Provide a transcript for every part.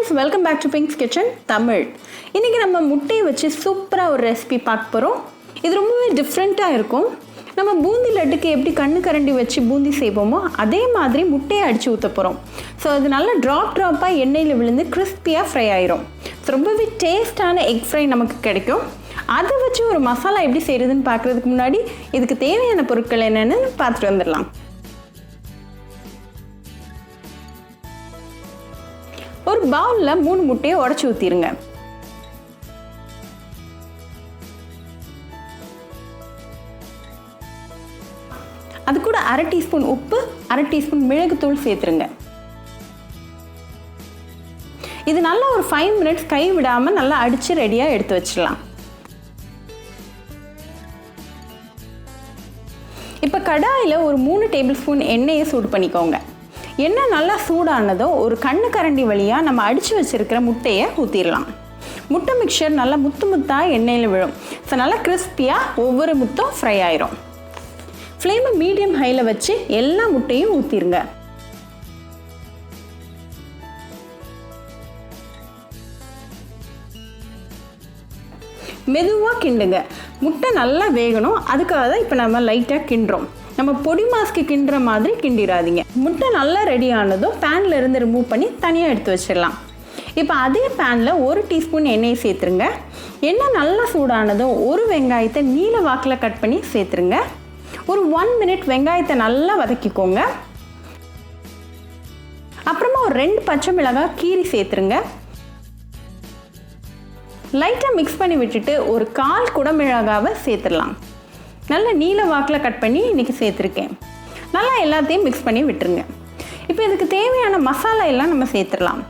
friends, welcome back to Pink's Kitchen Tamil. இன்னைக்கு நம்ம முட்டையை வச்சு சூப்பரா ஒரு ரெசிபி பார்க்க போறோம். இது ரொம்பவே டிஃபரண்டா இருக்கும். நம்ம பூந்தி லட்டுக்கு எப்படி கண்ணு கரண்டி வச்சு பூந்தி செய்வோமோ அதே மாதிரி முட்டையை அடிச்சு ஊத்த போறோம். சோ அது நல்ல டிராப்பா எண்ணெயில விழுந்து கிறிஸ்பியா ஃப்ரை ஆயிரும். ரொம்பவே டேஸ்டான எக் ஃப்ரை நமக்கு கிடைக்கும். அதை வச்சு ஒரு மசாலா எப்படி செய்யறதுன்னு பார்க்கிறதுக்கு முன்னாடி இதுக்கு தேவையான பொருட்கள் என்னன்னு பார்த்துட்டு வந்துடலாம். ஒரு பவுல்ல 3 முட்டையை உடைச்சு ஊத்திருங்க. அது கூட 1/2 டீஸ்பூன் உப்பு, 1/2 டீஸ்பூன் மிளகுத்தூள் சேர்த்துருங்க. இது நல்லா ஒரு 5 மினிட்ஸ் கை விடாம நல்லா அடிச்சு ரெடியா எடுத்து வச்சிடலாம். இப்போ கடாயில ஒரு 3 டேபிள் ஸ்பூன் எண்ணெயை சூடு பண்ணிக்கோங்க. எண்ணெய் நல்லா சூடானதும் ஒரு கண்ணு கரண்டி வழியாக நம்ம அடித்து வச்சுருக்கிற முட்டையை ஊற்றிடலாம். முட்டை மிக்சர் நல்லா முத்தாக எண்ணெயில் விழும். ஸோ நல்லா கிறிஸ்பியாக ஒவ்வொரு முத்தும் ஃப்ரை ஆயிரும். ஃப்ளேமை மீடியம் ஹையில் வச்சு எல்லா முட்டையும் ஊற்றிருங்க. மெதுவாக கிண்டுங்க. முட்டை நல்லா வேகணும். அதுக்காக தான் இப்போ நம்ம லைட்டாக கிண்டுறோம். நம்ம பொடி மாஸ்க்கு கிண்டுற மாதிரி கிண்டிடாதீங்க. முட்டை நல்லா ரெடி ஆனதும் பேனில் இருந்து ரிமூவ் பண்ணி தனியாக எடுத்து வச்சிடலாம். இப்போ அதே பேனில் 1 டீஸ்பூன் எண்ணெயை சேர்த்துருங்க. எண்ணெய் நல்லா சூடானதும் ஒரு வெங்காயத்தை நீல வாக்கில் கட் பண்ணி சேர்த்துருங்க. ஒரு 1 மினிட் வெங்காயத்தை நல்லா வதக்கிக்கோங்க. அப்புறமா ஒரு 2 பச்சை மிளகாய் கீரி சேர்த்துருங்க. லைட்டாக மிக்ஸ் பண்ணி விட்டுட்டு ஒரு 1/4 குடமிளகாவை சேர்த்துடலாம். நல்ல நீல வாக்கில் கட் பண்ணி இன்றைக்கி சேர்த்துருக்கேன். நல்லா எல்லாத்தையும் மிக்ஸ் பண்ணி விட்டுருங்க. இப்போ இதுக்கு தேவையான மசாலா எல்லாம் நம்ம சேர்த்துடலாம்.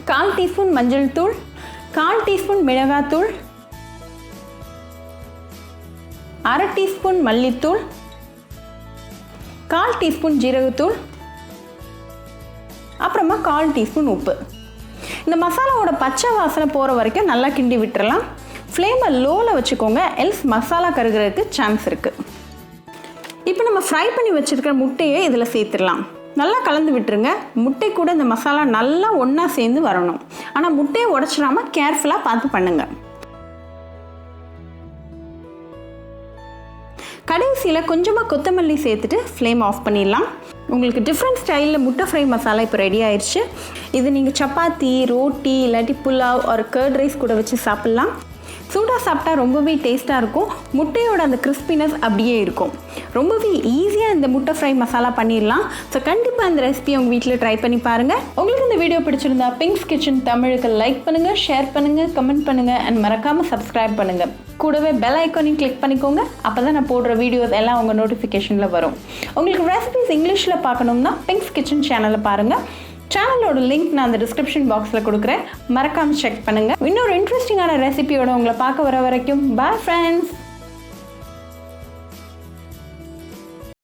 1/4 டீஸ்பூன் மஞ்சள் தூள், 1/4 டீஸ்பூன் மிளகாத்தூள், 1/2 டீஸ்பூன் மல்லித்தூள், 1/4 டீஸ்பூன் ஜீரகத்தூள், அப்புறமா 1/4 டீஸ்பூன் உப்பு. இந்த மசாலாவோட பச்சை வாசனை போகிற வரைக்கும் நல்லா கிண்டி விட்டுறலாம். ஃப்ளேமை லோவில் வச்சுக்கோங்க, எல்ஸ் மசாலா கருகிறதுக்கு சான்ஸ் இருக்குது. இப்போ நம்ம ஃப்ரை பண்ணி வச்சுருக்கிற முட்டையை இதில் சேர்த்துடலாம். நல்லா கலந்து விட்டுருங்க. முட்டை கூட இந்த மசாலா நல்லா ஒன்றா சேர்ந்து வரணும். ஆனால் முட்டையை உடச்சிடாமல் கேர்ஃபுல்லாக பார்த்து பண்ணுங்கள். கடைசியில் கொஞ்சமாக கொத்தமல்லி சேர்த்துட்டு ஃப்ளேம் ஆஃப் பண்ணிடலாம். உங்களுக்கு டிஃப்ரெண்ட் ஸ்டைலில் முட்டை ஃப்ரை மசாலா இப்போ ரெடி ஆயிடுச்சு. இது நீங்கள் சப்பாத்தி, ரோட்டி, இல்லாட்டி புலாவ் ஒரு கர்ட் ரைஸ் கூட வச்சு சாப்பிட்லாம். சூடாக சாப்பிட்டா ரொம்பவே டேஸ்ட்டாக இருக்கும். முட்டையோட அந்த கிறிஸ்பினஸ் அப்படியே இருக்கும். ரொம்பவே ஈஸியாக இந்த முட்டை ஃப்ரை மசாலா பண்ணிடலாம். ஸோ கண்டிப்பாக இந்த ரெசிபி உங்கள் வீட்டில் ட்ரை பண்ணி பாருங்கள். உங்களுக்கு இந்த வீடியோ பிடிச்சிருந்தா பிங்க்ஸ் கிச்சன் தமிழுக்கு லைக் பண்ணுங்கள், ஷேர் பண்ணுங்கள், கமெண்ட் பண்ணுங்கள் அண்ட் மறக்காமல் சப்ஸ்கிரைப் பண்ணுங்கள். கூடவே பெல் ஐக்கானையும் கிளிக் பண்ணிக்கோங்க. அப்போ தான் நான் போடுற வீடியோஸ் எல்லாம் உங்கள் நோட்டிஃபிகேஷனில் வரும். உங்களுக்கு ரெசிபிஸ் இங்கிலீஷில் பார்க்கணும்னா பிங்க்ஸ் கிச்சன் சேனலை பாருங்கள். சேனலோட லிங்க் நான் அந்த டிஸ்கிரிப்ஷன் பாக்ஸில் கொடுக்குறேன். மறக்காமல் செக் பண்ணுங்கள். இன்னொரு இன்ட்ரெஸ்டிங்கான ரெசிபியோட உங்களை பார்க்க வர வரைக்கும் பாய் ஃப்ரெண்ட்ஸ்.